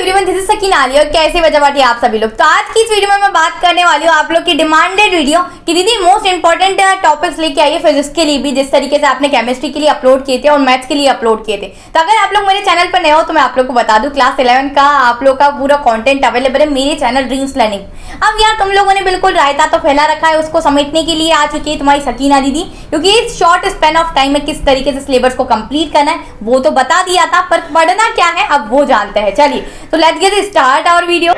Everyone, this is Sakina आली और कैसे बचा पार्टी आप सभी लोग। तो आज की इस वीडियो में मैं बात करने वाली हूँ आप लोग की डिमांडेड वीडियो कि दीदी मोस्ट इंपॉर्टेंट टॉपिक्स लेके आइए फिजिक्स के लिए भी, जिस तरीके से आपने केमिस्ट्री के लिए अपलोड किए थे और मैथ्स के लिए अपलोड किए थे। तो अगर आप लोग मेरे चैनल पर नए हो तो मैं आप लोग को बता दूं, क्लास 11 का आप लोग का पूरा कंटेंट अवेलेबल है मेरे चैनल ड्रीम्स लर्निंग। अब यार तुम लोगों ने बिल्कुल रायता तो फैला रखा है, उसको समेटने के लिए आ चुकी है तुम्हारी सकीना दीदी, क्योंकि इस शॉर्ट स्पैन ऑफ टाइम में किस तरीके से सिलेबस को कंप्लीट करना है वो तो बता दिया था, पर पढ़ना क्या है अब वो जानते हैं। चलिए तो let's get start our video.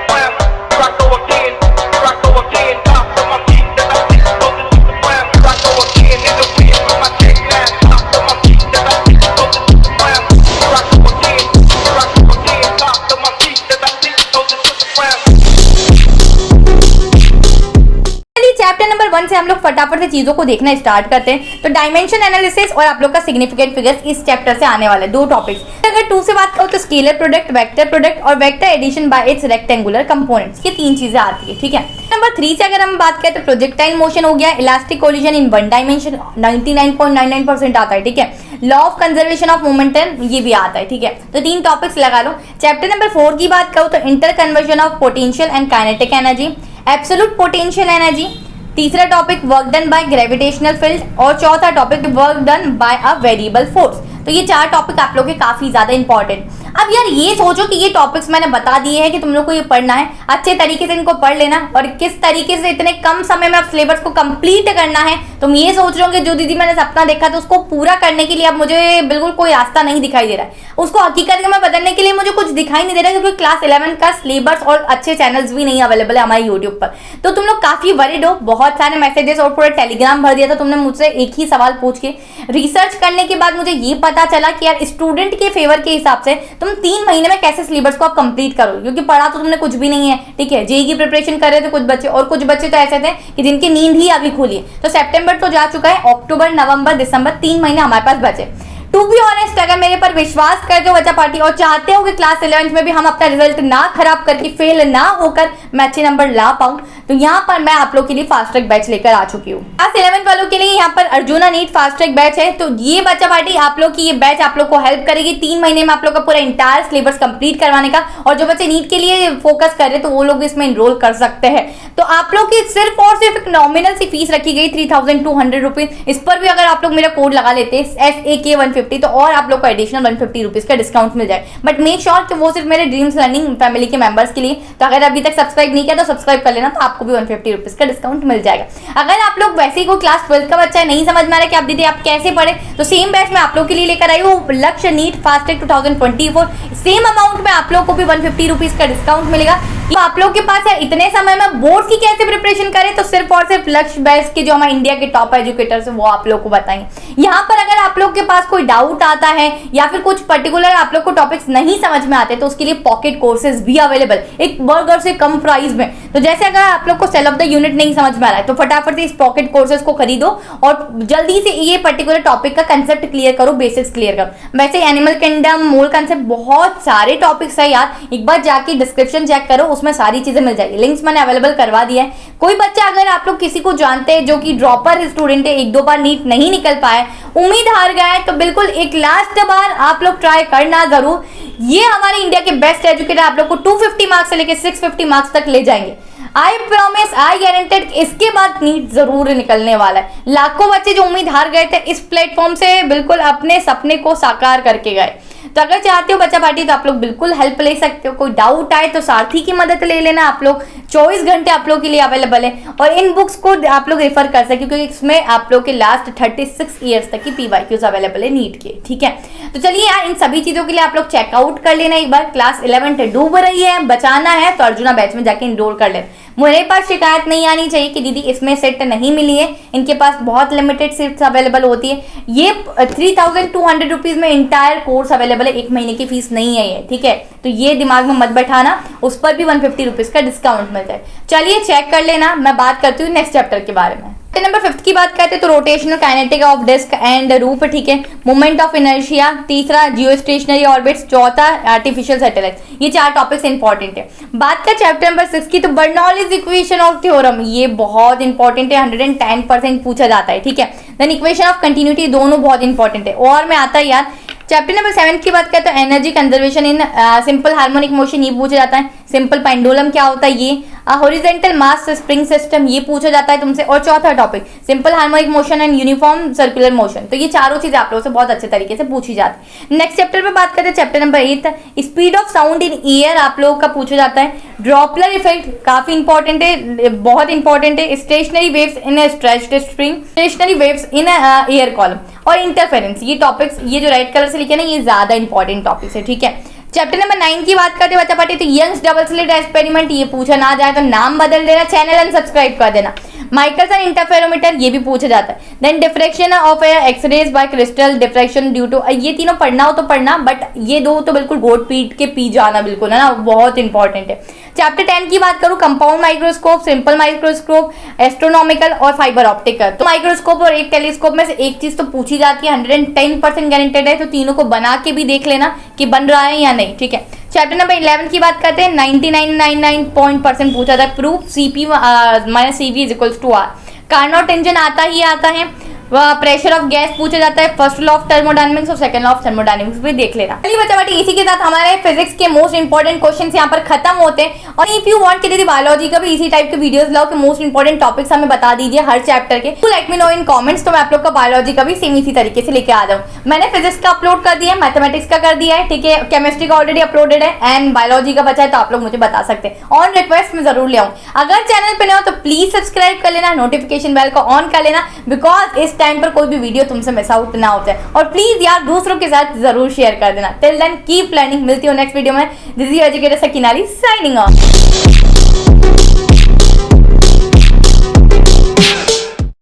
Chapter number 1 से हम लोग फटाफट से चीजों को देखना स्टार्ट करते हैं। तो डायमेंशन एनालिसिस और आप लोग का सिग्निफिकेंट फिगर्स इस चैप्टर से आने वाले दो टॉपिक्स। अगर 2 से बात करो तो स्केलर प्रोडक्ट, वेक्टर प्रोडक्ट और vector addition by its rectangular components, ये 3 चीजें आती है। ठीक है, नंबर 3 से अगर हम बात करें तो प्रोजेक्टाइल मोशन हो गया, elastic collision in one dimension 99.99% आता है। ठीक है, law of conservation of momentum ये भी आता है। ठीक है, तो 3 टॉपिक्स लगा लो। चैप्टर नंबर 4 की बात करो तो inter conversion of potential and kinetic energy, absolute potential energy, तीसरा topic work done by gravitational field और चौथा topic work done by a variable force. तो ये 4 टॉपिक आप लोग के काफी ज्यादा इंपॉर्टेंट। अब यार ये सोचो कि ये टॉपिक्स मैंने बता दिए हैं कि तुम लोग को ये पढ़ना है, अच्छे तरीके से इनको पढ़ लेना और किस तरीके से इतने कम समय में अब सिलेबस को कंप्लीट करना है। तुम ये सोच रहे हो कि जो दीदी मैंने सपना देखा था उसको पूरा करने के लिए अब मुझे बिल्कुल कोई रास्ता नहीं दिखाई दे रहा है, उसको हकीकत में बदलने के लिए मुझे कुछ दिखाई नहीं दे रहा है, क्योंकि क्लास 11 का सिलेबस और अच्छे चैनल्स भी नहीं अवेलेबल है हमारे यूट्यूब पर। तो तुम लोग काफी वरीड हो, बहुत सारे मैसेजेस और पूरा टेलीग्राम भर दिया था तुमने मुझसे एक ही सवाल पूछ के। रिसर्च करने के बाद मुझे ये पता चला कि यार स्टूडेंट के फेवर के हिसाब से तुम 3 महीने में कैसे सिलेबस को आप कंप्लीट करो, क्योंकि पढ़ा तो तुमने कुछ भी नहीं है। ठीक है, जेईई की प्रिपरेशन कर रहे थे कुछ बच्चे, और कुछ बच्चे तो ऐसे थे कि जिनकी नींद ही अभी खुली है। तो सितंबर तो जा चुका है, अक्टूबर, नवंबर, दिसंबर 3 महीने हमारे पास बचे। टू बी ऑनेस्ट, अगर मेरे पर विश्वास करते हो बच्चा पार्टी और चाहते हो कि क्लास 11 में भी हम अपना रिजल्ट ना खराब करके फेल ना होकर मैं अच्छे नंबर ला पाऊं, तो यहाँ पर मैं आप लोग के लिए फास्ट ट्रैक बैच लेकर आ चुकी हूँ। क्लास 11 वालों के लिए यहाँ पर Arjuna NEET fast track batch है। तो ये बच्चा पार्टी आप लोग की ये बैच आप लोग को हेल्प करेगी 3 महीने में आप लोग का पूरा इंटायर सिलेबस कंप्लीट करवाने का। और जो बच्चे नीट के लिए फोकस कर रहे हैं तो वो लोग इसमें एनरोल कर सकते हैं। तो आप लोग की सिर्फ और सिर्फ एक नॉमिनल सी फीस रखी गई 3200 रुपीज। इस पर भी अगर आप लोग मेरा कोड लगा लेते हैं SAK150 तो और आप लोग को एडिशनल 150 रुपीज का डिस्काउंट मिल जाए। बट मेक श्योर कि वो सिर्फ मेरे ड्रीम्स लर्निंग फैमिली के मेंबर्स के लिए। तो अगर अभी तक सब्सक्राइब नहीं किया तो सब्सक्राइब कर लेना, तो आपको भी 150 रुपीज का डिस्काउंट मिल जाएगा। अगर आप लोग वैसे ही कोई क्लास 12 का बच्चा है, नहीं समझ में आ रहा कि आप दीदी आप कैसे पढ़े, तो सेम बैच मैं आप लोग के लिए लेकर आई हूँ, Lakshya NEET fast track 2024। Same amount में आप लोग को भी 150 रुपीज का डिस्काउंट मिलेगा। तो आप लोग के पास है इतने समय में बोर्ड की कैसे प्रिपरेशन करें, तो सिर्फ और सिर्फ लक्ष्य बैच के जो हमारे इंडिया के टॉप एजुकेटर्स हैं वो आप लोग को बताएंगे। यहाँ पर अगर आप लोग के पास कोई डाउट आता है या फिर कुछ पर्टिकुलर आप लोग को टॉपिक्स नहीं समझ में आते, तो उसके लिए पॉकेट कोर्सेज भी अवेलेबल एक बर्गर से कम प्राइस में। तो जैसे अगर आप लोग को सेल ऑफ द यूनिट नहीं समझ में आ रहा है तो फटाफट से इस पॉकेट कोर्सेज को खरीदो और जल्दी से ये पर्टिकुलर टॉपिक का कंसेप्ट क्लियर करो, बेसिक्स क्लियर करो। वैसे एनिमल किंगडम, मोल कंसेप्ट, बहुत सारे टॉपिक्स है यार, एक बार जाके डिस्क्रिप्शन चेक करो, उसमें सारी चीजें मिल जाएगी। लिंक्स मैंने अवेलेबल करवा दिया है। कोई बच्चा अगर आप लोग किसी को जानते हैं जो कि ड्रॉपर स्टूडेंट है, 1-2 बार नीट नहीं निकल पाए, उम्मीद हार गया है, तो बिल्कुल एक लास्ट बार आप लोग ट्राई करना जरूर। ये हमारे इंडिया के बेस्ट एजुकेटर आप लोग को 250 मार्क्स से लेकर 650 मार्क्स तक ले जाएंगे। आई प्रॉमिस, आई गारंटेड, इसके बाद नीट जरूर निकलने वाला है। लाखों बच्चे जो उम्मीद हार गए थे इस प्लेटफॉर्म से बिल्कुल अपने सपने को साकार करके गए। तो अगर चाहते हो बच्चा पार्टी तो आप लोग बिल्कुल हेल्प ले सकते हो। कोई डाउट आए तो सारथी की मदद ले लेना, आप लोग 24 घंटे आप लोग के लिए अवेलेबल है। और इन बुक्स को आप लोग रेफर कर सकते हो क्योंकि इसमें आप लोग के लास्ट 36 ईयर्स तक की PYQs अवेलेबल है नीट के। ठीक है, तो चलिए यार इन सभी चीजों के लिए आप लोग चेकआउट कर लेना एक बार। क्लास 11 डूब रही है, बचाना है तो अर्जुना बैच में जाके इनरोल कर ले। मेरे पास शिकायत नहीं आनी चाहिए कि दीदी इसमें सीट नहीं मिली है, इनके पास बहुत लिमिटेड सीट्स अवेलेबल होती है। ये 3200 रुपीज में इंटायर कोर्स अवेलेबल है, 1 महीने की फीस नहीं है ये। ठीक है, तो ये दिमाग में मत बैठाना, उस पर भी 150 रुपीज का डिस्काउंट मिल जाए। चलिए चेक कर लेना। मैं बात करती हूँ नेक्स्ट चैप्टर के बारे में। नंबर 5 की बात करते हैं तो rotational kinetic of disc and hoop. ठीक है, मोमेंट ऑफ इनर्शिया, तीसरा जियो स्टेशनरी ऑर्बिट्स, चौथा आर्टिफिशियल सैटेलाइट। ये 4 टॉपिक्स इंपॉर्टेंट है। बात कर चैप्टर नंबर 6 की तो बर्नौलीज इक्वेशन ऑफ थ्योरम, ये बहुत इंपॉर्टेंट है, 110% पूछा जाता है। ठीक है, देन इक्वेशन ऑफ कंटिन्यूटी, दोनों बहुत इंपॉर्टेंट है। और में आता है यार चैप्टर नंबर 7 की बात करें तो energy conservation in simple harmonic motion, ये पूछा जाता है। सिंपल पेंडुलम क्या होता है ये, हॉरिजॉन्टल मास स्प्रिंग सिस्टम, ये पूछा जाता है तुमसे। और चौथा topic simple harmonic motion and uniform circular motion, तो ये चारों चीजें आप लोगों से बहुत अच्छे तरीके से पूछी जाती है। नेक्स्ट चैप्टर पे बात करते हैं, chapter number 8 speed of sound in year, आप लोगों का पूछा जाता है। ड्रॉपलर इफेक्ट काफी इंपॉर्टेंट है, बहुत इंपॉर्टेंट है। Stationery waves in stretched string, stationery waves in air column और इंटरफेरेंस, ये टॉपिक्स, ये जो रेड कलर से लिखे ना, ये ज्यादा इंपॉर्टेंट टॉपिक्स है, ठीक है। चैप्टर नंबर 9 की बात करते बच्चा पार्टी, तो यंग्स डबल स्लिट एक्सपेरिमेंट, ये पूछा ना जाए तो नाम बदल देना, चैनल अनसब्सक्राइब कर देना। माइकलसन इंटरफेरोमीटर, ये भी पूछा जाता है। Then diffraction of X-rays by crystal diffraction due to, ये तीनों पढ़ना हो तो पढ़ना, बट ये दो तो बिल्कुल घोट पीट के पी जाना बिल्कुल, है ना, बहुत इंपॉर्टेंट है। चैप्टर 10 की बात करूं, compound microscope, simple microscope, astronomical और फाइबर ऑप्टिकल। तो माइक्रोस्कोप और एक टेलीस्कोप में से एक चीज तो पूछी जाती है, 110% गारंटेड है, तो तीनों को बना के भी देख लेना कि बन रहा है या नहीं, ठीक है। चैप्टर नंबर 11 की बात करते हैं, 99.99% पूछा था, proof CP minus CV is equals to R। Carnot engine आता ही आता है। वह प्रेशर ऑफ गैस पूछा जाता है, फर्स्ट लॉ ऑफ थर्मोडायनेमिक्स और सेकंड लॉ ऑफ थर्मोडायनेमिक्स भी देख लेना। चलिए बच्चा बेटी, इसी के साथ हमारे फिजिक्स के मोस्ट इंपॉर्टेंट क्वेश्चंस यहाँ पर खत्म होते हैं। और इफ यू वांट कि दीदी बायोलॉजी का भी इसी टाइप के वीडियोस लाओ कि मोस्ट इंपॉर्टेंट टॉपिक्स हमें बता दीजिए हर चैप्टर के, तो लेट मी नो इन कमेंट्स, तो मैं आप लोग का बायोलॉजी का भी सेम इसी तरीके से लेके आ जाऊँ। मैंने फिजिक्स का अपलोड कर दिया है, मैथमेटिक्स का कर दिया है, ठीक है, केमिस्ट्री का ऑलरेडी अपलोडेड है, एंड बायोलॉजी का बचा है, तो आप लोग मुझे बता सकते हैं, ऑन रिक्वेस्ट में जरूर ले आऊँ। अगर चैनल पे नए हो तो प्लीज सब्सक्राइब कर लेना, नोटिफिकेशन बेल को ऑन कर लेना, बिकॉज इस टाइम पर कोई भी वीडियो तुमसे मिस आउट ना होता है। और प्लीज यार दूसरों के साथ जरूर शेयर कर देना। टिल देन कीप लर्निंग, मिलती हूँ नेक्स्ट वीडियो में। This is educator Sakina Ali signing off.